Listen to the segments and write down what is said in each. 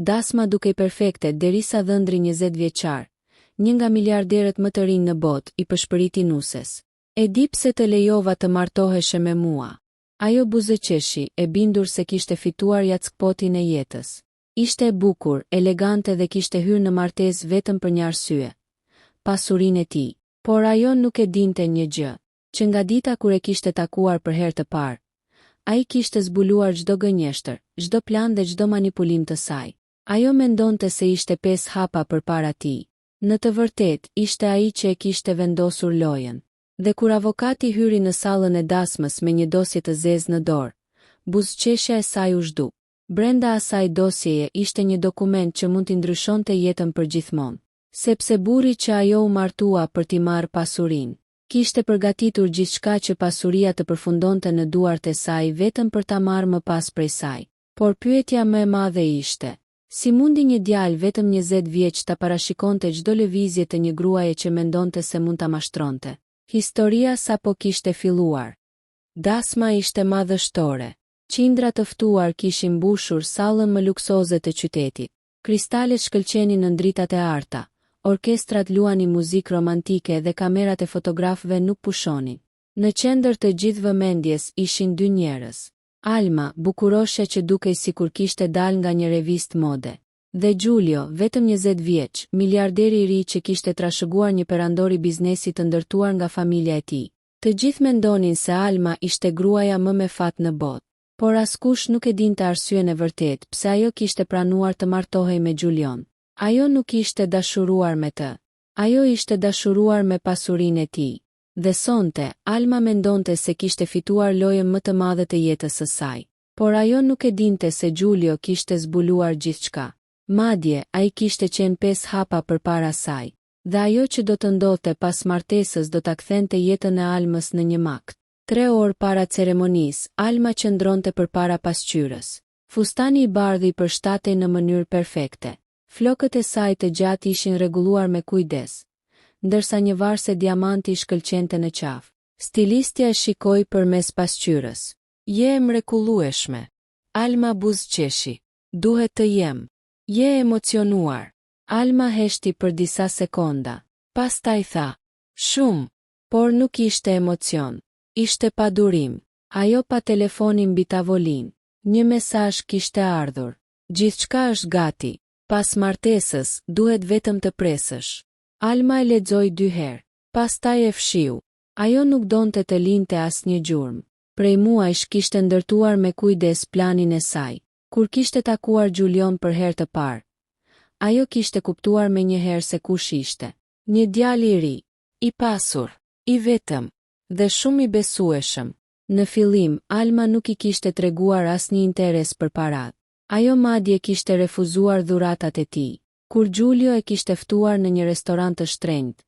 dasma dukej perfekte derisa dhëndri 20 vjeçar, një nga miliarderët më të rinj në botë, i përshpëriti nuses. E di pse të lejova të martoheshe me mua. Ajo buzëqeshi, e bindur se kishte fituar jackpotin e jetës. Ishte e bukur, elegante dhe kishte hyrë në martesë vetëm për një arsye: pasurinë e tij. Por ajo nuk e dinte një gjë, që nga dita kur e kishte takuar për herë të parë, ai kishte zbuluar çdo gënjeshtër, çdo plan dhe çdo manipulim të saj. Ajo mendonte se ishte 5 hapa përpara tij. Në të vërtetë, ishte ai që e kishte vendosur lojën. Dhe kur avokati hyri në sallën e dasmës me një dosje të zezë në dorë, buzëqeshja e saj u zhdu. Brenda asaj dosjeje ishte një dokument që mund t'i ndryshonte jetën përgjithmonë, sepse burri që ajo u martua për t'i marrë pasurinë, kishte përgatitur gjithçka që pasuria të përfundonte në duart e saj vetëm për ta marrë më pas prej saj. Por pyetja më e madhe ishte: si mundi një djalë vetëm 20 vjeç ta parashikonte çdo lëvizje të një gruaje që mendonte se mund ta mashtronte? Historia sapo kishte filluar. Dasma ishte madhështore. Qindra të ftuar kishin mbushur sallën më luksoze të qytetit. Kristalet shkëlqenin në dritat e arta, orkestrat luanin muzikë romantike dhe kamerat e fotografëve nuk pushonin. Në qendër të gjithë vëmendjes ishin 2 njerëz. Alma, bukuroshja që dukej sikur kishte dalë nga një revistë mode, dhe Giulio, vetëm 20 vjeç, miliarderi i ri që kishte trashëguar një perandor i biznesit të ndërtuar nga familja e tij. Të gjithë mendonin se Alma ishte gruaja më me fat në botë, por askush nuk e dinte arsyen e vërtetë pse ajo kishte pranuar të martohej me Giulion. Ajo nuk ishte dashuruar me të. Ajo ishte dashuruar me pasurinë e tij. Dhe sonte, Alma mendonte se kishte fituar lojën më të madhe të jetës së saj. Por ajo nuk e dinte se Giulio kishte zbuluar gjithçka. Madje, ai kishte qenë 5 hapa përpara saj. Dhe ajo që do të ndodhte pas martesës do ta kthente jetën e Almës në një makt. 3 orë para ceremonisë, Alma qëndronte përpara pasqyrës. Fustani i bardhë i përshtatej në mënyrë perfekte. Flokët e saj të gjatë ishin rregulluar me kujdes, ndërsa një varse diamanti shkëlqente në qafë. Stilistja e shikoi përmes pasqyrës. Je e mrekullueshme. Alma buzëqeshi. Duhet të jem. Je e emocionuar. Alma heshti për disa sekonda. Pastaj tha: shumë. Por nuk ishte emocion. Ishte padurim. Ajo pa telefonin mbi tavolinë. Një mesazh kishte ardhur. Gjithçka është gati. Pas martesës, duhet vetëm të presësh. Alma e lexoi 2 herë. Pastaj e fshiu. Ajo nuk donte të linte asnjë gjurmë. Prej muajsh kishte ndërtuar me kujdes planin e saj. Kur kishte takuar Giulion për herë të parë, ajo kishte kuptuar menjëherë se kush ishte. Një djalë i ri, i pasur, i vetëm, dhe shumë i besueshëm. Në fillim, Alma nuk i kishte treguar asnjë interes për paratë. Ajo madje kishte refuzuar dhuratat e tij. Kur Giulio e kishte ftuar në një restorant të shtrenjtë,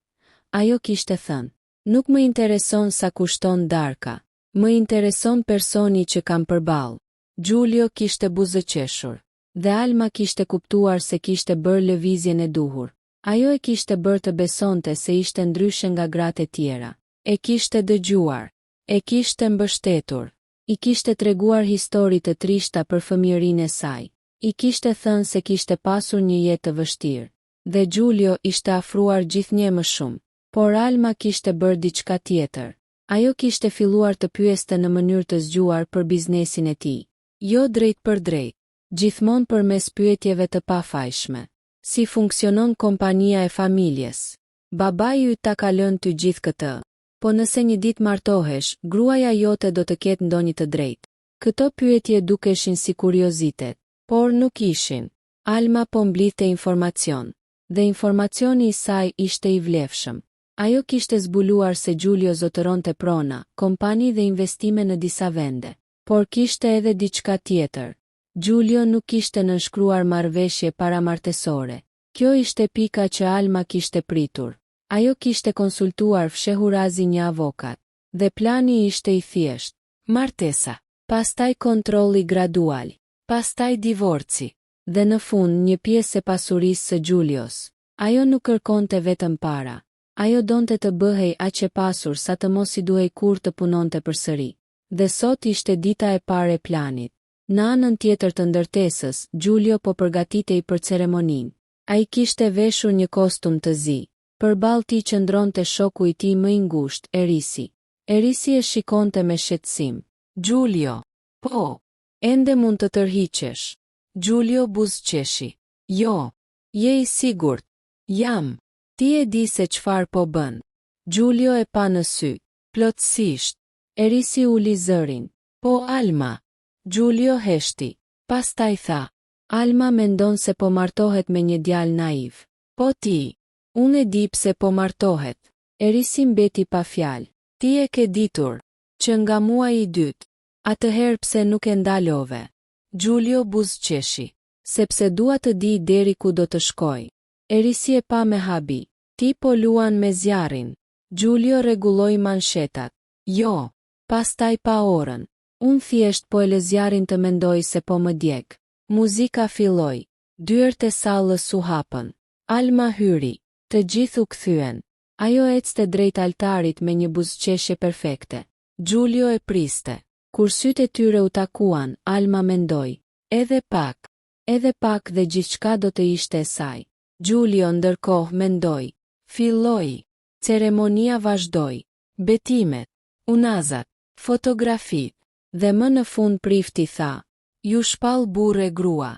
ajo kishte thënë: nuk më intereson sa kushton darka, më intereson personi që kam përballë. Giulio kishte buzëqeshur, dhe Alma kishte kuptuar se kishte bërë lëvizjen e duhur. Ajo e kishte bërë të besonte se ishte ndryshe nga gratë e tjera. E kishte dëgjuar, e kishte mbështetur, i kishte treguar histori të trishta për fëmijërinë e saj. I kishte thënë se kishte pasur një jetë të vështirë, dhe Giulio ishte afruar gjithnjë më shumë. Por Alma kishte bërë diçka tjetër. Ajo kishte filluar të pyeste në mënyrë të zgjuar për biznesin e tij. Jo drejt për drejt, gjithmonë përmes pyetjeve të pafajshme. Si funksionon kompania e familjes? Babai yt ta ka lënë ty gjithë këtë. Po nëse një ditë martohesh, gruaja jote do të ketë ndonjë të drejtë. Këto pyetje dukeshin si kuriozitet, por nuk ishin. Alma po mblidhte informacion, dhe informacioni i saj ishte i vlefshëm. Ajo kishte zbuluar se Giulio zotëronte prona, kompani dhe investime në disa vende. Por kishte edhe diçka tjetër. Giulio nuk kishte nënshkruar marrëveshje paramartesore. Kjo ishte pika që Alma kishte pritur. Ajo kishte konsultuar fshehurazi një avokat, dhe plani ishte i thjeshtë. Martesa, pastaj kontrolli gradual, pastaj divorci, dhe në fund një pjesë e pasurisë së Giulios. Ajo nuk kërkonte vetëm para. Ajo donte të bëhej aq e pasur sa të mos I duhej kur të punonte përsëri. Dhe sot ishte dita e parë e planit. Në anën tjetër të ndërtesës, Giulio po përgatitej për ceremoninë. Ai kishte veshur një kostum të zi. Përballë tij qëndronte shoku i tij më i ngushtë, Erisi. Erisi e shikonte me shqetësim. Giulio, po, ende mund të tërhiqesh. Giulio buzëqeshi. Jo, je i sigurt? Jam. Ti e di se çfarë po bën. Giulio e pa në sy. Plotësisht. Erisi uli zërin. Po Alma. Giulio heshti. Pastaj tha. Alma mendon se po martohet me një djalë naiv. Po ti. Unë e di pse po martohet. Erisi mbeti pa fjalë. Ti e ke ditur. Që nga muaji i dytë. Atëherë pse nuk e ndalove? Giulio buzëqeshi. Sepse dua të di deri ku do të shkoj. Erisi e pa me habi. Ti po luan me zjarrin. Giulio rregulloi manshetat. Jo. Pastaj pa orën. Unë thjesht po e lë zjarrin të mendoj se po më djeg. Muzika filloi. Dyert e sallës u hapën. Alma hyri. Të gjithë u kthyen. Ajo ecte drejt altarit me një buzëqeshje perfekte. Giulio e priste. Kur sytë e tyre u takuan, Alma mendoi. Edhe pak dhe gjithçka do të ishte e saj. Giulio ndërkohë mendoi. Filloi. Ceremonia vazhdoi. Betimet, unazat, fotografitë. Dhe më në fund prifti tha. Ju shpall burrë e grua.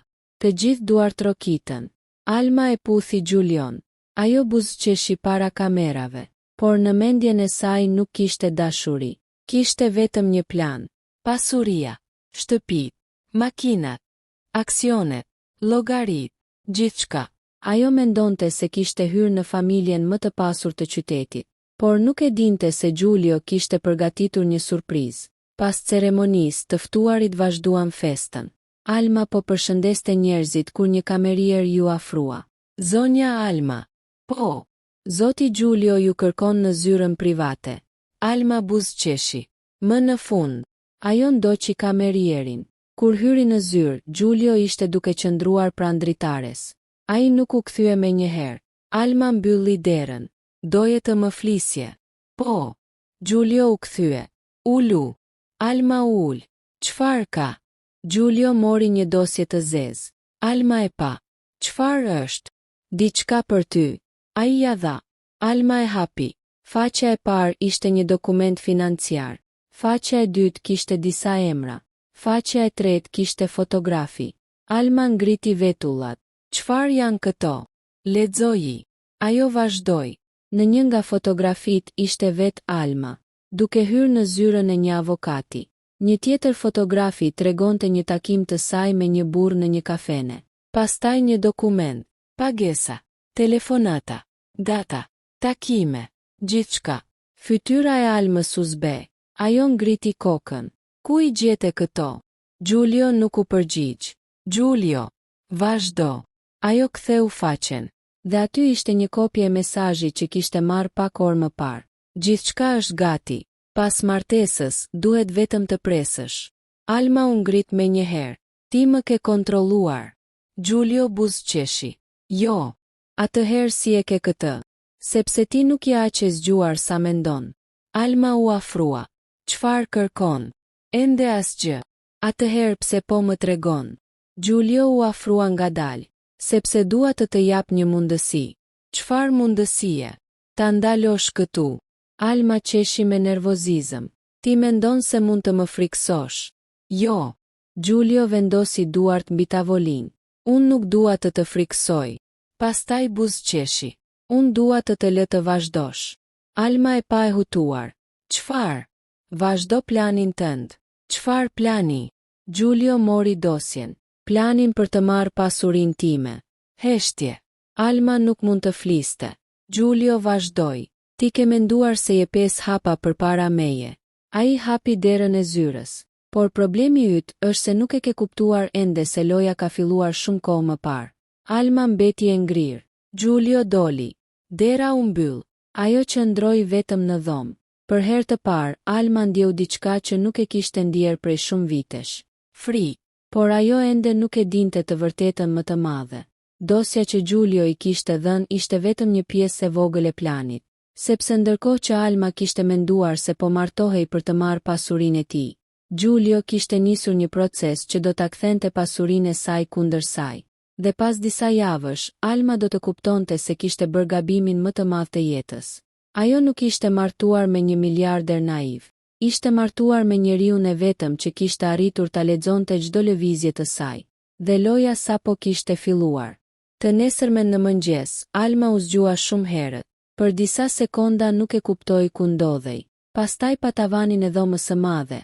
Të gjithë duart trokitën. Alma e puthi Giulion. Ajo buzëqeshi para kamerave. Por në mendjen e saj nuk kishte dashuri. Kishte vetëm një plan. Pasuria, shtëpit, makinat, aksionet, llogarit, gjithçka. Ajo mendonte se kishte hyrë në familjen më të pasur të qytetit. Por nuk e dinte se Giulio kishte përgatitur një surprizë. Pas ceremonisë, të ftuarit vazhduan festën. Alma po përshëndeste njerëzit kur një kamerier ju afrua. Zonja Alma. Po. Zoti Giulio ju kërkon në zyrën private. Alma buzëqeshi. Më në fund. Ajo ndoqi kamerierin. Kur hyri në zyrë, Giulio ishte duke qëndruar pranë dritares. Ai nuk u kthye menjëherë. Alma mbylli derën. Doje të më flisje. Po. Giulio u kthye. Ulu. Alma u ul. Çfarë ka? Giulio mori një dosje të zezë. Alma e pa. Çfarë është? Diçka për ty. Ai ja dha. Alma e hapi. Faqja e parë ishte një dokument financiar. Faqja e dytë kishte disa emra. Faqja e tretë kishte fotografi. Alma ngriti vetullat. Çfarë janë këto? Lexoji. Ajo vazhdoi. Në një nga fotografitë ishte vetë Alma, duke hyrë në zyrën e një avokati. Një tjetër fotografi tregonte një takim të saj me një burr në një kafene. Pastaj një dokument, pagesa, telefonata, data, takime, gjithçka. Fytyra e Almës u zbe. Ajo ngriti kokën. Ku i gjete këto? Giulio nuk u përgjigj. Giulio, vazhdo. Ajo ktheu faqen. Dhe aty ishte një kopje e mesazhit që kishte marrë pak orë më parë. Gjithçka është gati. Pas martesës, duhet vetëm të presësh. Alma u ngrit menjëherë. Ti më ke kontrolluar. Giulio buzëqeshi. Jo. Atëherë si e ke këtë? Sepse ti nuk ja aq e zgjuar sa mendon. Alma u afrua. Çfarë kërkon? Ende asgjë. Atëherë pse po më tregon? Giulio u afrua ngadalë. Sepse dua të jap një mundësi. Çfarë mundësie? Ta ndalosh këtu. Alma qeshi me nervozizëm. Ti mendon se mund të më friksosh? Jo. Giulio vendosi duart mbi tavolinë. Unë nuk dua të friksoj. Pastaj buzëqeshi. Unë dua të lë të vazhdosh. Alma e pa e hutuar. Çfarë? Vazhdo planin tënd. Çfarë plani? Giulio mori dosjen. Planin për të marrë pasurinë time. Heshtje. Alma nuk mund të fliste. Giulio vazhdoi. Ti ke menduar se je 5 hapa përpara meje. Ai hapi derën e zyrës. Por problemi yt është se nuk e ke kuptuar ende se loja ka filluar shumë kohë më parë. Alma mbeti e ngrirë. Giulio doli. Dera u mbyll. Ajo qëndroi vetëm në dhomë. Për herë të parë, Alma ndjeu diçka që nuk e kishte ndier prej shumë vitesh. Frikë. Por ajo ende nuk e dinte të vërtetën më të madhe. Dosja që Giulio i kishte dhënë ishte vetëm një pjesë e vogël e planit, sepse ndërkohë që Alma kishte menduar se po martohej për të marrë pasurinë e tij, Giulio kishte nisur një proces që do ta kthente pasurinë e saj kundër saj. Dhe pas disa javësh, Alma do të kuptonte se kishte bërë gabimin më të madh të jetës. Ajo nuk ishte martuar me një miliarder naiv. Ishte martuar me njeriun e vetëm që kishte arritur ta lexonte çdo lëvizje të saj. Dhe loja sapo kishte filluar. Të nesërmen në mëngjes, Alma u zgjua shumë herët. Për disa sekonda nuk e kuptoi ku ndodhej. Pastaj pa tavanin e dhomës së madhe,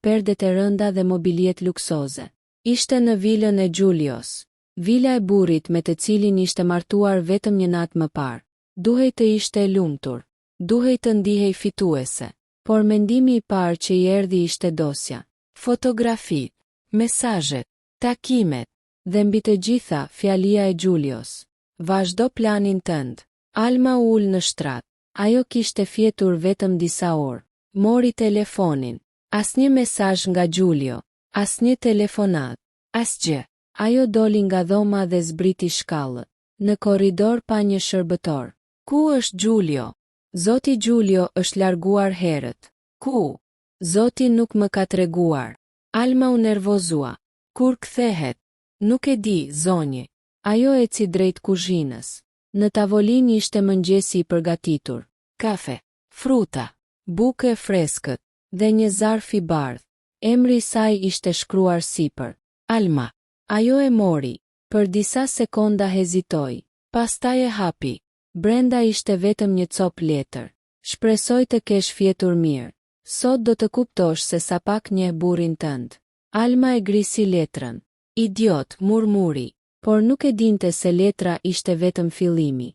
perdet e rënda dhe mobiljet luksoze. Ishte në vilën e Giulios. Vila e burrit me të cilin ishte martuar vetëm një natë më parë. Duhej të ishte e lumtur. Duhej të ndihej fituese. Por mendimi i parë që i erdhi ishte dosja. Fotografitë, mesazhet, takimet, dhe mbi të gjitha fjalia e Giulios. Vazhdo planin tënd. Alma u ul në shtrat. Ajo kishte fjetur vetëm disa orë. Mori telefonin. Asnjë mesazh nga Giulio. Asnjë telefonat. Asgjë. Ajo doli nga dhoma dhe zbriti shkallët. Në korridor pa një shërbëtor. Ku është Giulio? Zoti Giulio është larguar herët. Ku? Zoti nuk më ka treguar. Alma u nervozua. Kur kthehet? Nuk e di, zonjë. Ajo eci drejt kuzhinës. Në tavolinë ishte mëngjesi i përgatitur. Kafe, fruta, buke e freskët, dhe një zarf i bardhë. Emri i saj ishte shkruar sipër. Alma. Ajo e mori. Për disa sekonda hezitoi. Pastaj e hapi. Brenda ishte vetëm një cop letër. Shpresoj të kesh fjetur mirë. Sot do të kuptosh se sa pak njeh burrin tënd. Alma e grisi letrën. Idiot, murmuri. Por nuk e dinte se letra ishte vetëm fillimi.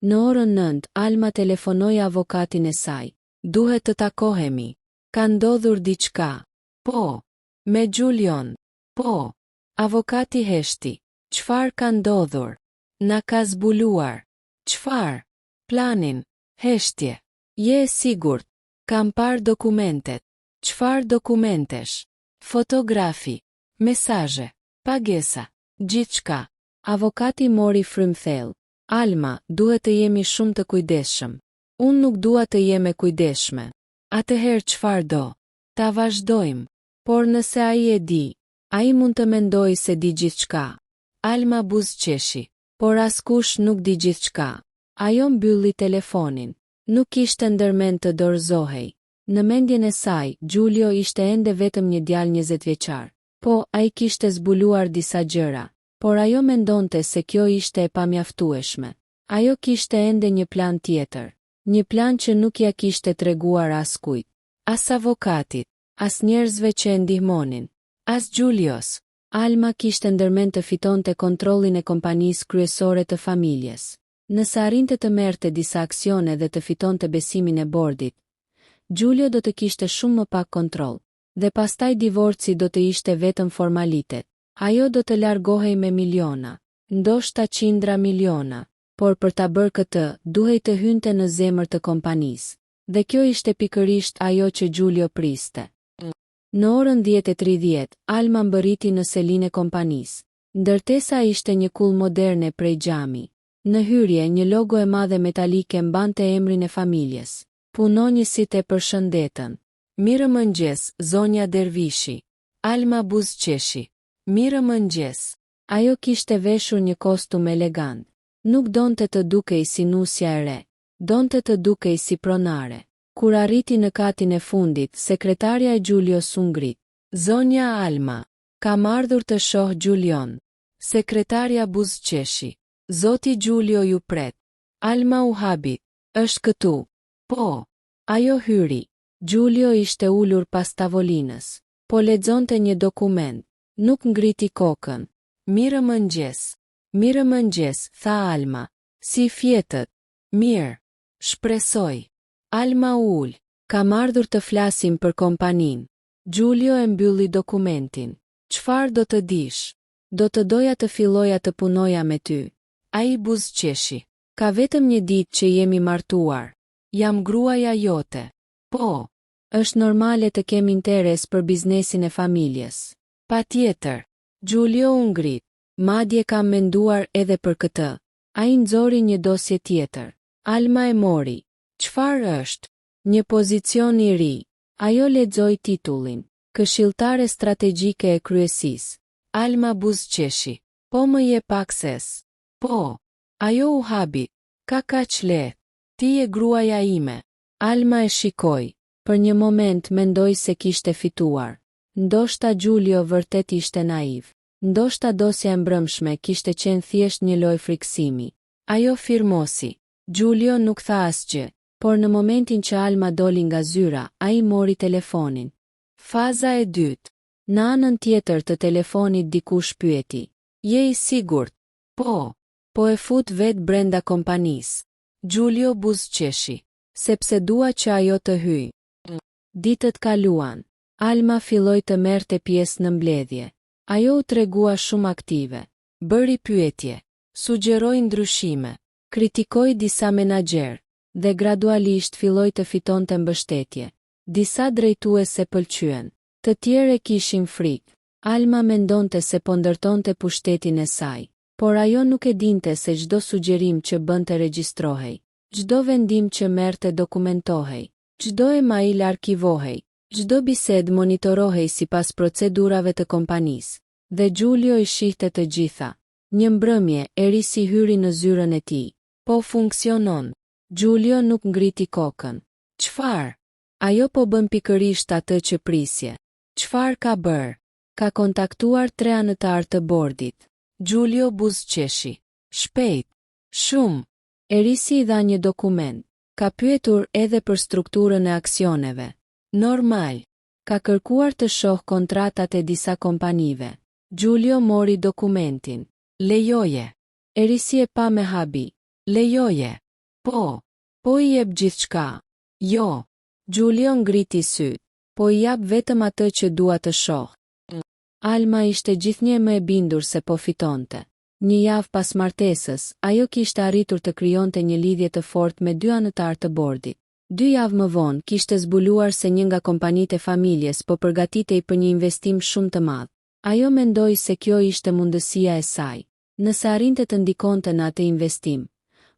Në orën 9, Alma telefonoi avokatin e saj. Duhet të takohemi. Ka ndodhur diçka. Po. Me Giulion. Po. Avokati heshti. Çfarë ka ndodhur? Na ka zbuluar. Çfarë? Planin. Heshtje. Je e sigurt? Kam parë dokumentet. Çfarë dokumentesh? Fotografi. Mesazhe. Pagesa. Gjithçka. Avokati mori frymthell. Alma, duhet të jemi shumë të kujdesshëm. Unë nuk dua të jem e kujdesshme. Atëherë çfarë do? Ta vazhdojmë. Por nëse ai e di, ai mund të mendojë se di gjithçka. Alma buzëqeshi. Por askush nuk di gjithçka. Ajo mbylli telefonin. Nuk kishte ndërmend të dorëzohej. Në mendjen e saj, Giulio ishte ende vetëm një djalë 20 vjeçar. Po, ai kishte zbuluar disa gjëra. Por ajo mendonte se kjo ishte e pamjaftueshme. Ajo kishte ende një plan tjetër. Një plan që nuk ja kishte treguar askujt. As avokatit, as njerëzve që e ndihmonin, as Giulios. Alma kishte ndërmend të fitonte kontrollin e kompanisë kryesore të familjes. Nëse arrinte të merrte disa aksione dhe të fitonte besimin e bordit, Giulio do të kishte shumë më pak kontroll. Dhe pastaj divorci do të ishte vetëm formalitet. Ajo do të largohej me miliona, ndoshta qindra miliona, por për ta bërë këtë, duhej të hynte në zemër të kompanisë. Dhe kjo ishte pikërisht ajo që Giulio priste. Në orën 10:30, Alma mbërriti në selinë e kompanisë. Ndërtesa ishte një kull moderne prej xhami. Në hyrje një logo e madhe metalike mbante emrin e familjes. Punonjësit e përshëndetën. Mirëmëngjes, zonja Dervishi. Alma buzëqeshi. Mirëmëngjes. Ajo kishte veshur një kostum elegant. Nuk donte të dukej si nusja e re. Donte të dukej si pronare. Kur arriti në katin e fundit, sekretarja e Giulios u ngrit. Zonja Alma. Kam ardhur të shoh Giulion. Sekretarja buzëqeshi. Zoti Giulio ju pret. Alma u habi. Është këtu. Po. Ajo hyri. Giulio ishte ulur pas tavolinës. Po lexonte një dokument. Nuk ngriti kokën. Mirëmëngjes. Mirëmëngjes, tha Alma. Si fjetët? Mirë. Shpresoj. Alma u ul. Kam ardhur të flasim për kompaninë. Giulio e mbylli dokumentin. Çfarë do të dish? Do të doja të filloja të punoja me ty. Ai buzëqeshi. Ka vetëm një ditë që jemi martuar. Jam gruaja jote. Po. Është normale të kemi interes për biznesin e familjes. Patjetër. Giulio u ngrit. Madje kam menduar edhe për këtë. Ai nxori një dosje tjetër. Alma e mori. Çfarë është? Një pozicion i ri. Ajo lexoi titullin. Këshilltare strategjike e kryesisë. Alma buzëqeshi. Po më je pak ses. Po. Ajo u habi. Ka kaq lehtë. Ti je gruaja ime. Alma e shikoi. Për një moment mendoi se kishte fituar. Ndoshta Giulio vërtet ishte naiv. Ndoshta dosja e mbrëmshme kishte qenë thjesht një lojë friksimi. Ajo firmosi. Giulio nuk tha asgjë, por në momentin që Alma doli nga zyra, ai mori telefonin. Faza e dytë. Në anën tjetër të telefonit dikush pyeti. Je i sigurt? Po. Po e fut vet brenda kompanisë. Giulio buzëqeshi. Sepse dua që ajo të hyjë. Ditët kaluan. Alma filloi të merrte pjesë në mbledhje. Ajo u tregua shumë aktive. Bëri pyetje. Sugjeroi ndryshime. Kritikoi disa menaxher. Dhe gradualisht filloi të fitonte mbështetje. Disa drejtuese pëlqyen. Të tjerë kishin frikë. Alma mendonte se po ndërtonte pushtetin e saj. Por ajo nuk e dinte se çdo sugjerim që bënte regjistrohej. Çdo vendim që merrte dokumentohej. Çdo email arkivohej. Çdo bisedë monitorohej sipas procedurave të kompanisë. Dhe Giulio i shihte të gjitha. Një mbrëmje Erisi hyri në zyrën e tij. Po funksionon. Giulio nuk ngriti kokën. Çfarë? Ajo po bën pikërisht atë që prisje. Çfarë ka bërë? Ka kontaktuar 3 anëtar të bordit. Giulio buzëqeshi. Shpejt. Shumë. Erisi i dha një dokument. Ka pyetur edhe për strukturën e aksioneve. Normal. Ka kërkuar të shoh kontratat e disa kompanive. Giulio mori dokumentin. Lejoje. Erisi e pa me habi. Lejoje. Po. Po i jep gjithçka. Jo. Giulio ngriti syt. Po i jap vetëm atë që dua të shoh. Alma ishte gjithnjë më e bindur se po fitonte. Një javë pas martesës, ajo kishte arritur të krijonte një lidhje të fortë me 2 anëtar të bordit. 2 javë më vonë kishte zbuluar se një nga kompanitë e familjes po përgatitej për një investim shumë të madh. Ajo mendoi se kjo ishte mundësia e saj. Nëse arrinte të ndikonte në atë investim,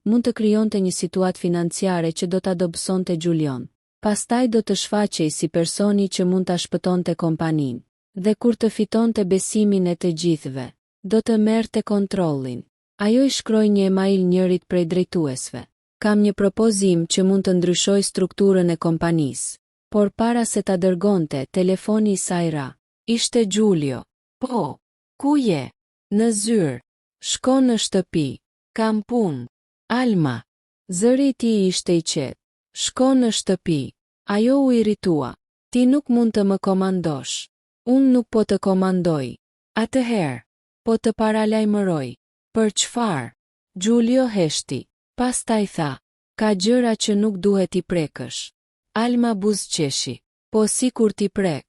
mund të krijonte një situatë financiare që do ta dobësonte Giulion. Pastaj do të shfaqej si personi që mund ta shpëtonte kompaninë. Dhe kur të fitonte besimin e të gjithëve, do të merrte kontrollin. Ajo i shkroi një email njërit prej drejtuesve. Kam një propozim që mund të ndryshoj strukturën e kompanisë. Por para se ta dërgonte, telefoni i saj ra. Ishte Giulio. Po. Ku je? Në zyrë. Shko në shtëpi. Kam punë. Alma. Zëri i tij ishte i qetë. Shko në shtëpi. Ajo u irritua. Ti nuk mund të më komandosh. Unë nuk po të komandoj. Atëherë, po të paralajmëroj. Për çfarë? Giulio heshti. Pastaj tha, ka gjëra që nuk duhet i prekësh. Alma buzëqeshi. Po si kur ti prek?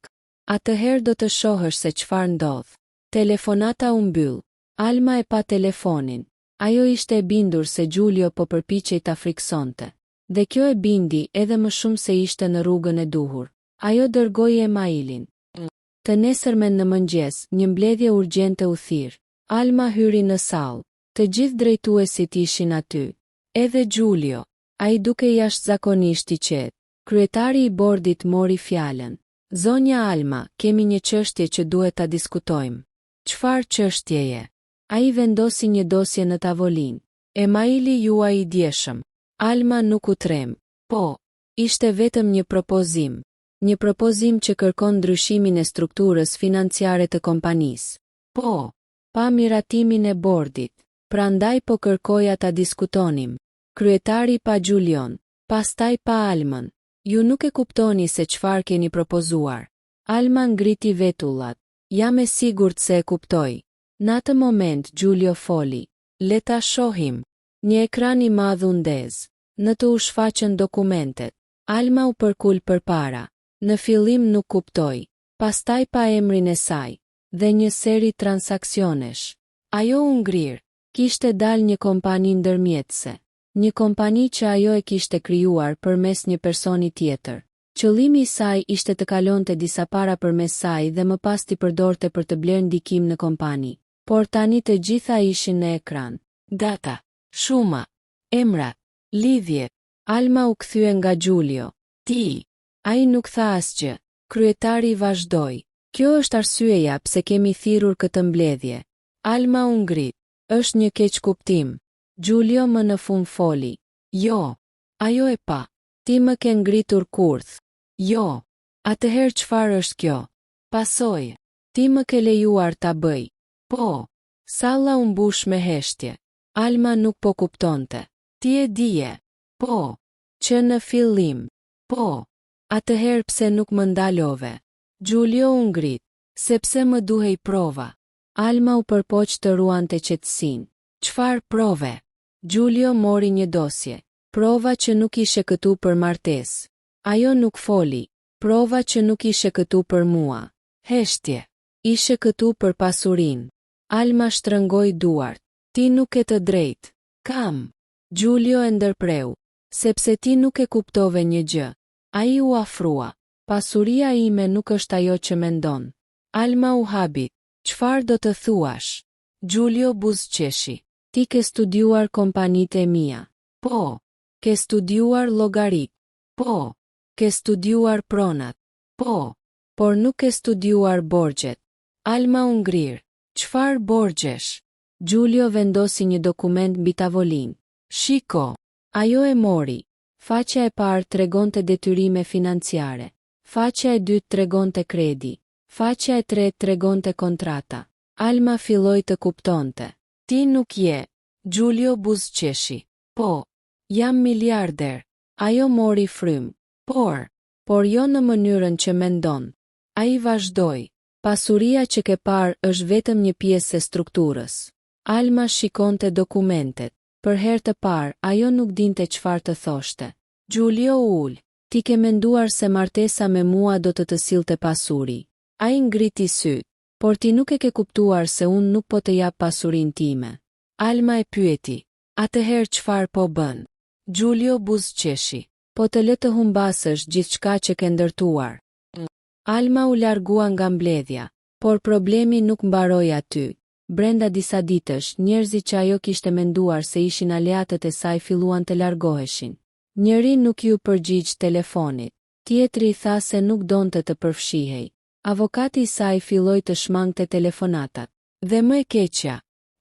Atëherë do të shohësh se çfarë ndodh. Telefonata u mbyll. Alma e pa telefonin. Ajo ishte e bindur se Giulio po përpiqej ta friksonte. Dhe kjo e bindi edhe më shumë se ishte në rrugën e duhur. Ajo dërgoi emailin. Të nesërmen në mëngjes, një mbledhje urgjente u thirr. Alma hyri në sallë. Të gjithë drejtuesit ishin aty. Edhe Giulio. Ai duke jashtëzakonisht i qetë. Kryetari i bordit mori fjalën. Zonja Alma, kemi një çështje që duhet ta diskutojmë. Çfarë çështjeje? Ai vendosi një dosje në tavolinë. Emaili juaj i djeshëm. Alma nuk u trem. Po, ishte vetëm një propozim. Një propozim që kërkon ndryshimin e strukturës financiare të kompanisë. Po, pa miratimin e bordit. Prandaj po kërkoja ta diskutonim. Kryetari pa Giulion, pastaj pa Almën. Ju nuk e kuptoni se çfarë keni propozuar. Alma ngriti vetullat. Jam e sigurt se e kuptoj. Në atë moment Giulio foli. Le ta shohim. Një ekran i madh u ndez. Në të u shfaqën dokumentet. Alma u përkul përpara. Në fillim nuk kuptoi. Pastaj pa emrin e saj. Dhe një seri transaksionesh. Ajo u ngrir. Kishte dal një kompani ndërmjetëse. Një kompani që ajo e kishte krijuar përmes një personi tjetër. Qëllimi i saj ishte të kalonte disa para përmes saj dhe më pas t'i përdorte për të blerë ndikim në kompani. Por tani të gjitha ishin në ekran. Data, shuma, emra, lidhje. Alma u kthye nga Giulio. Ti. Ai nuk tha asgjë. Kryetari vazhdoi. Kjo është arsyeja pse kemi thirrur këtë mbledhje. Alma u ngrit. Është një keq kuptim. Giulio më në fund foli. Jo. Ajo e pa. Ti më ke ngritur kurth. Jo. Atëherë çfarë është kjo? Pasojë. Ti më ke lejuar ta bëj. Po. Salla u mbush me heshtje. Alma nuk po kuptonte. Ti e dije. Po. Që në fillim. Po. Atëherë pse nuk më ndalove? Giulio u ngrit. Sepse më duhej prova. Alma u përpoq të ruante qetësinë. Çfarë prove? Giulio mori një dosje. Prova që nuk ishe këtu për martesë. Ajo nuk foli. Prova që nuk ishe këtu për mua. Heshtje. Ishe këtu për pasurinë. Alma shtrëngoi duart. Ti nuk e të drejtë. Kam. Giulio e ndërpreu. Sepse ti nuk e kuptove një gjë. Ai u afrua. Pasuria ime nuk është ajo që mendon. Alma u habi. Çfarë do të thuash? Giulio buzëqeshi. Ti ke studiuar kompanitë e mia. Po. Ke studiuar llogarit. Po. Ke studiuar pronat. Po. Por nuk ke studiuar borxhet. Alma u ngrir. Çfarë borxhesh? Giulio vendosi një dokument mbi tavolinë. Shiko. Ajo e mori. Faqja e parë tregonte detyrime financiare. Faqja e dytë tregonte kredi. Faqja e tretë tregonte kontrata. Alma filloi të kuptonte. Ti nuk je. Giulio buzëqeshi. Po. Jam miliarder. Ajo mori frym. Por jo në mënyrën që mendon. Ai vazhdoi. Pasuria që ke parë është vetëm një pjesë e strukturës. Alma shikonte dokumentet. Për herë të parë, ajo nuk dinte çfarë të thoshte. Giulio ul. Ti ke menduar se martesa me mua do të sillte pasuri. Ai ngriti syt. Por ti nuk e ke kuptuar se unë nuk po të jap pasurinë time. Alma e pyeti. Atëherë çfarë po bën? Giulio buzëqeshi. Po të lë të humbasësh gjithçka që ke ndërtuar. Alma u largua nga mbledhja, por problemi nuk mbaroi aty. Brenda disa ditësh, njerëzit që ajo kishte menduar se ishin aleatët e saj filluan të largoheshin. Njëri nuk ju përgjigj telefonit. Tjetri tha se nuk donte të përfshihej. Avokati i saj filloi të shmangte telefonatat. Dhe më e keqja,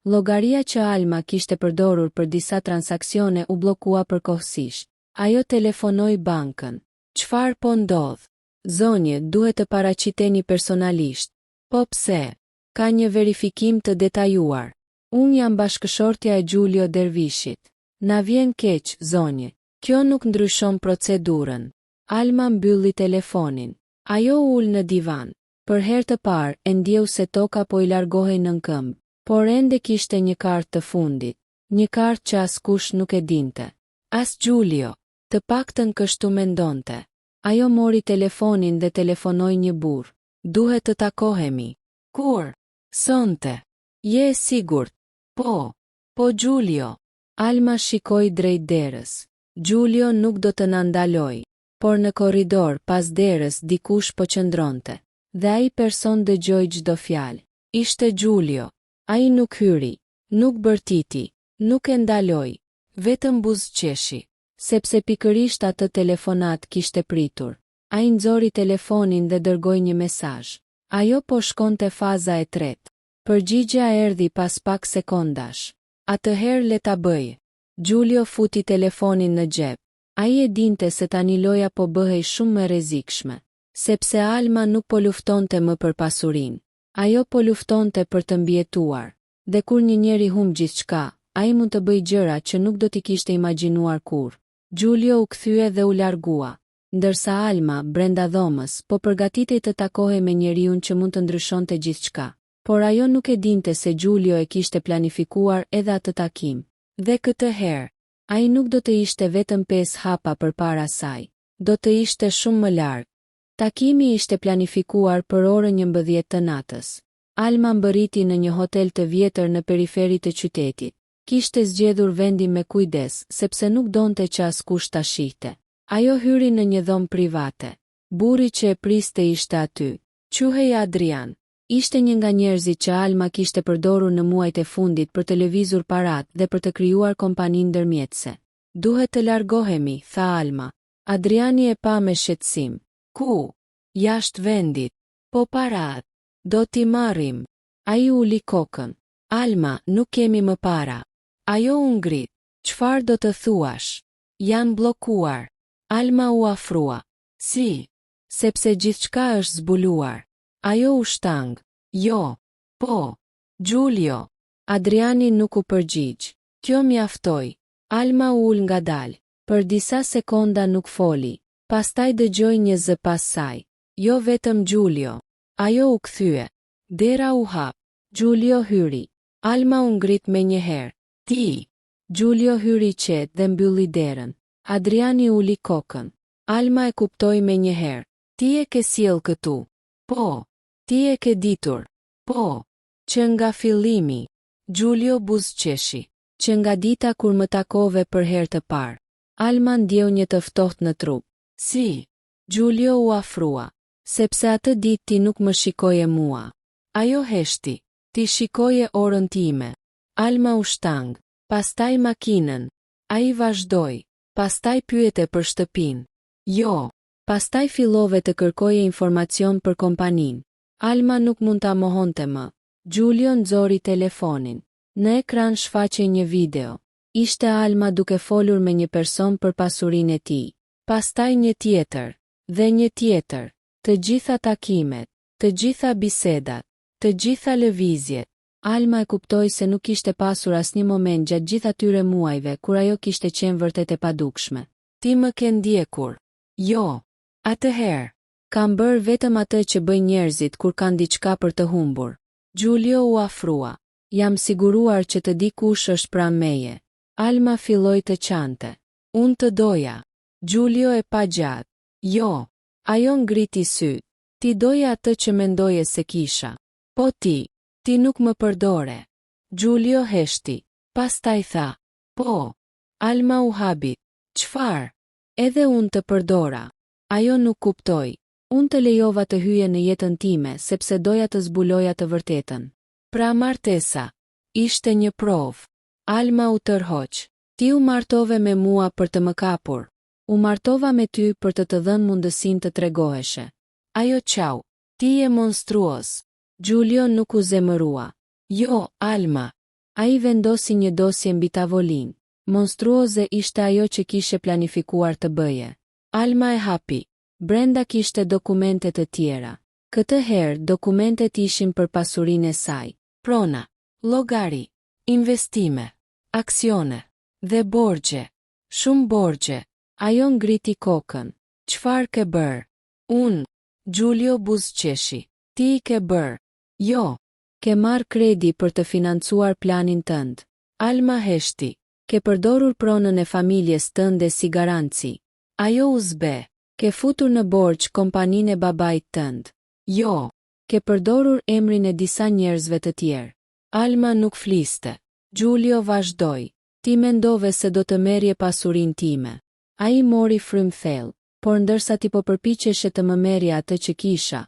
llogaria që Alma kishte përdorur për disa transaksione u bllokua përkohësisht. Ajo telefonoi bankën. Çfarë po ndodh? Zonjë, duhet të paraqiteni personalisht. Po pse? Ka një verifikim të detajuar. Unë jam bashkëshortja e Giulio Dervishit. Na vjen keq, zonjë. Kjo nuk ndryshon procedurën. Alma mbylli telefonin. Ajo ul në divan. Për herë të parë, e ndjeu se toka po i largohej nën këmbë. Por ende kishte një kartë të fundit. Një kartë që askush nuk e dinte. As Giulio. Të paktën kështu mendonte. Ajo mori telefonin dhe telefonoi një burr. Duhet të takohemi. Kur? Sonte. Je e sigurt? Po. Po Giulio. Alma shikoi drejt derës. Giulio nuk do të na ndaloj. Por në korridor pas derës dikush po qëndronte. Dhe ai person dëgjoi çdo fjalë. Ishte Giulio. Ai nuk hyri, nuk bërtiti, nuk e ndaloi. Vetëm buzëqeshi. Sepse pikërisht atë telefonat kishte pritur. Ai nxori telefonin dhe dërgoi një mesazh. Ajo po shkonte faza e tretë. Përgjigjja erdhi pas pak sekondash. Atëherë le ta bëj. Giulio futi telefonin në xhep. Ai e dinte se tani loja po bëhej shumë më rrezikshme. Sepse Alma nuk po luftonte më për pasurinë. Ajo po luftonte për të mbijetuar. Dhe kur një njeri humb gjithçka, ai mund të bëjë gjëra që nuk do t'i kishte imagjinuar kurrë. Giulio u kthye dhe u largua, ndërsa Alma, brenda dhomës, po përgatitej të takohej me njeriun që mund të ndryshonte gjithçka. Por ajo nuk e dinte se Giulio e kishte planifikuar edhe atë takim. Dhe këtë herë, ai nuk do të ishte vetëm 5 hapa përpara saj. Do të ishte shumë më larg. Takimi ishte planifikuar për orën 11 të natës. Alma mbërriti në një hotel të vjetër në periferi të qytetit. Kishte zgjedhur vendin me kujdes, sepse nuk donte që askush ta shihte. Ajo hyri në një dhomë private. Burri që e priste ishte aty. Quhej Adrian. Ishte një nga njerëzit që Alma kishte përdorur në muajt e fundit për të lëvizur parat dhe për të krijuar kompani ndërmjetëse. Duhet të largohemi, tha Alma. Adriani e pa me shqetësim. Ku? Jashtë vendit. Po parat. Do t'i marrim. Ai uli kokën. Alma, nuk kemi më para. Ajo u ngrit. Çfarë do të thuash? Janë bllokuar. Alma u afrua. Si? Sepse gjithçka është zbuluar. Ajo u shtang. Jo. Po. Giulio. Adriani nuk u përgjigj. Kjo mjaftoi. Alma u ul ngadalë. Për disa sekonda nuk foli. Pastaj dëgjoi një zë pas saj. Jo vetëm Giulio. Ajo u kthye. Dera u hap. Giulio hyri. Alma u ngrit menjëherë. Ti. Giulio hyri qetë dhe mbylli derën. Adriani uli kokën. Alma e kuptoi menjëherë. Ti e ke sjell këtu. Po. Ti e ke ditur. Po. Që nga fillimi. Giulio buzëqeshi. Që nga dita kur më takove për herë të parë. Alma ndjeu një të ftohtë në trup. Si? Giulio u afrua. Sepse atë ditë ti nuk më shikoje mua. Ajo heshti. Ti shikoje orën time. Alma u shtang. Pastaj makinën. Ai vazhdoi. Pastaj pyete për shtëpinë. Jo. Pastaj fillove të kërkoje informacion për kompaninë. Alma nuk mund ta mohonte më. Giulio nxori telefonin. Në ekran shfaqej një video. Ishte Alma duke folur me një person për pasurinë e tij. Pastaj një tjetër. Dhe një tjetër. Të gjitha takimet. Të gjitha bisedat. Të gjitha lëvizjet. Alma e kuptoi se nuk kishte pasur asnjë moment gjatë gjithë atyre muajve kur ajo kishte qenë vërtet e padukshme. Ti më ke ndjekur? Jo. Atëherë, kam bërë vetëm atë që bëjnë njerëzit kur kanë diçka për të humbur. Giulio u afrua. Jam siguruar që të di kush është pranë meje. Alma filloi të qante. Unë të doja. Giulio e pa gjatë. Jo. Ajo ngriti syt. Ti doja atë që mendoje se kisha. Po ti nuk më përdore. Giulio heshti. Pastaj tha. Po. Alma u habit. Çfarë? Edhe unë të përdora. Ajo nuk kuptoi. Unë të lejova të hyje në jetën time sepse doja të zbuloja të vërtetën. Pra martesa. Ishte një provë. Alma u tërhoq. Ti u martove me mua për të më kapur. U martova me ty për të dhënë mundësinë të tregoheshe. Ajo qau. Ti je monstruos. Giulio nuk u zemërua. Jo, Alma. Ai vendosi një dosje mbi tavolinë. Monstruoze ishte ajo që kishe planifikuar të bëje. Alma e hapi. Brenda kishte dokumente të tjera. Këtë herë dokumentet ishin për pasurinë e saj. Prona, llogari, investime, aksione dhe borxhe. Shumë borxhe. Ajo ngriti kokën. Çfarë ke bërë? Unë. Giulio buzëqeshi. Ti i ke bërë? Jo. Ke marrë kredi për të financuar planin tënd. Alma heshti. Ke përdorur pronën e familjes tënde si garanci. Ajo u zbe. Ke futur në borxh kompaninë e babait tënd. Jo. Ke përdorur emrin e disa njerëzve të tjerë. Alma nuk fliste. Giulio vazhdoi. Ti mendove se do të merrje pasurinë time. Ai mori frymthell, por ndërsa ti po përpiqeshe të më merrje atë që kisha,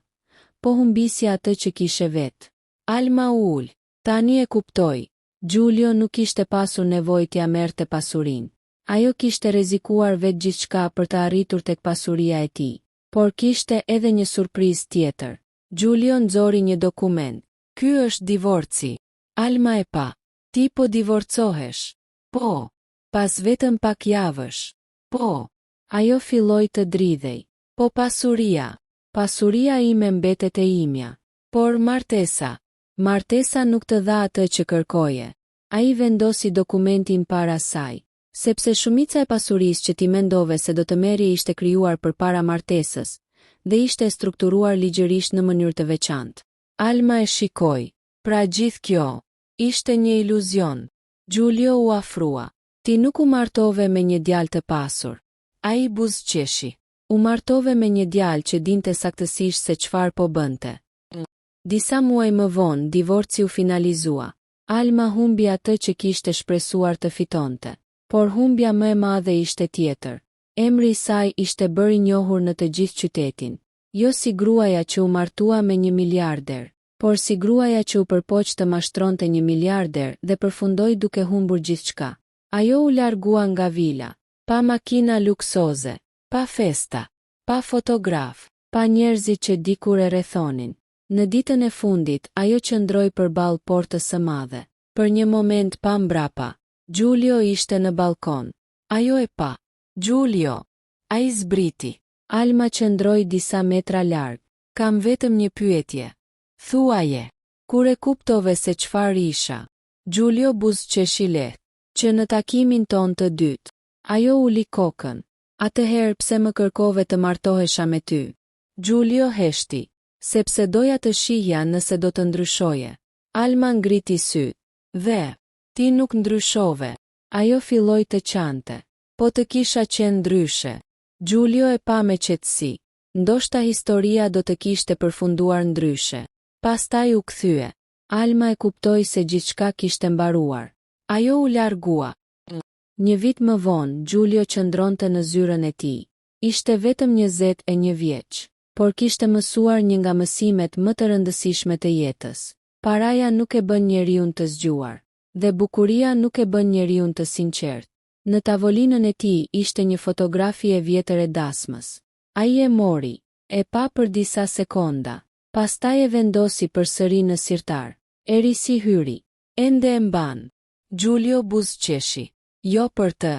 po humbisja atë që kishe vet. Alma u ul. Tani e kuptoi. Giulio nuk kishte pasur nevojë t'ia merrte pasurinë. Ajo kishte rrezikuar vetë gjithçka për të arritur tek pasuria e tij. Por kishte edhe një surprizë tjetër. Giulio nxori një dokument. Ky është divorci. Alma e pa. Ti po divorcohesh? Po. Pas vetëm pak javësh? Po. Ajo filloi të dridhej. Po pasuria. Pasuria ime mbetet e imja. Por martesa. Martesa nuk të dha atë që kërkoje. Ai vendosi dokumentin para saj. Sepse shumica e pasurisë që ti mendove se do të merrje ishte krijuar përpara martesës dhe ishte strukturuar ligjërisht në mënyrë të veçantë. Alma e shikoi. Pra gjithë kjo ishte një iluzion. Giulio u afrua. Ti nuk u martove me një djalë të pasur. Ai buzëqeshi. U martove me një djalë që dinte saktësisht se çfarë po bënte. Disa muaj më vonë divorci u finalizua. Alma humbi atë që kishte shpresuar të fitonte. Por humbja më e madhe ishte tjetër. Emri i saj ishte bërë i njohur në të gjithë qytetin. Jo si gruaja që u martua me një miliarder, por si gruaja që u përpoq të mashtronte një miliarder dhe përfundoi duke humbur gjithçka. Ajo u largua nga vila, pa makina luksoze, pa festa, pa fotograf, pa njerëzit që dikur e rrethonin. Në ditën e fundit, ajo qëndroi përballë portës së madhe. Për një moment pa mbrapa, Giulio ishte në balkon. Ajo e pa. Giulio. Ai zbriti. Alma qëndroi disa metra larg. Kam vetëm një pyetje. Thuaje. Kur e kuptove se çfarë isha? Giulio buzëqeshi lehtë. Që në takimin ton të dytë. Ajo uli kokën. Atëherë pse më kërkove të martohesha me ty? Giulio heshti. Sepse doja të shihja nëse do të ndryshoje. Alma ngriti syt. Dhe, ti nuk ndryshove. Ajo filloi të qante. Po të kisha qenë ndryshe. Giulio e pa me qetësi. Ndoshta historia do të kishte përfunduar ndryshe. Pastaj u kthye. Alma e kuptoi se gjithçka kishte mbaruar. Ajo u largua. Një vit më vonë, Giulio qëndronte në zyrën e tij. Ishte vetëm 21 vjeç, por kishte mësuar një nga mësimet më të rëndësishme të jetës. Paraja nuk e bën njeriu të zgjuar, dhe bukuria nuk e bën njeriu të sinqert. Në tavolinën e tij ishte një fotografi e vjetër e dasmës. Ai e mori, e pa për disa sekonda, pastaj e vendosi përsëri në sirtar. Eri si hyri. Ende e mban. Giulio buzëqeshi. Jo për të.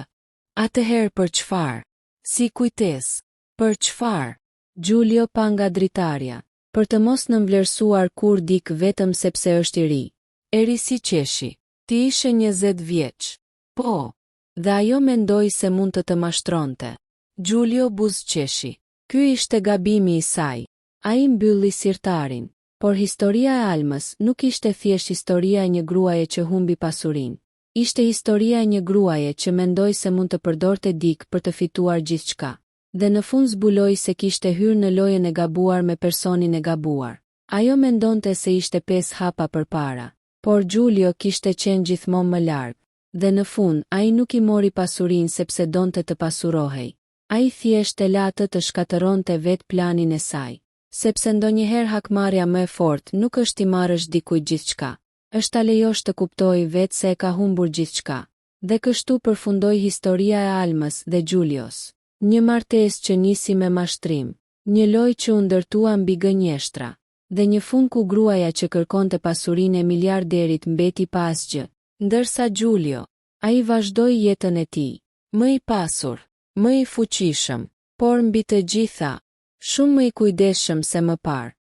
Atëherë për çfarë? Si kujtesë. Për çfarë? Giulio pa nga dritarja. Për të mos nënvlerësuar kur dik vetëm sepse është i ri. Eri si qeshi. Ti ishe 20 vjeç. Po. Dhe ajo mendoi se mund të mashtronte. Giulio buzëqeshi. Ky ishte gabimi i saj. Ai mbylli sirtarin. Por historia e Almës nuk ishte thjesht historia e një gruaje që humbi pasurinë. Ishte historia e një gruaje që mendoi se mund të përdorte dik për të fituar gjithçka. Dhe në fund zbuloi se kishte hyrë në lojën e gabuar me personin e gabuar. Ajo mendonte se ishte 5 hapa përpara, por Giulio kishte qenë gjithmonë më larg. Dhe në fund, ai nuk i mori pasurinë sepse donte të pasurohej. Ai thjesht e la atë të shkatëronte vetë planin e saj. Sepse ndonjëherë hakmarrja më e fortë nuk është i marrësh dikujt gjithçka, është ta lejosh të kuptojë vetë se e ka humbur gjithçka. Dhe kështu përfundoi historia e Almës dhe Giulios. Një martesë që nisi me mashtrim, një lojë që u ndërtua mbi gënjeshtra, dhe një fund ku gruaja që kërkonte pasurinë e miliarderit mbeti pa asgjë, ndërsa Giulio, ai vazhdoi jetën e tij, më i pasur, më i fuqishëm, por mbi të gjitha, shumë më i kujdesshëm se më parë.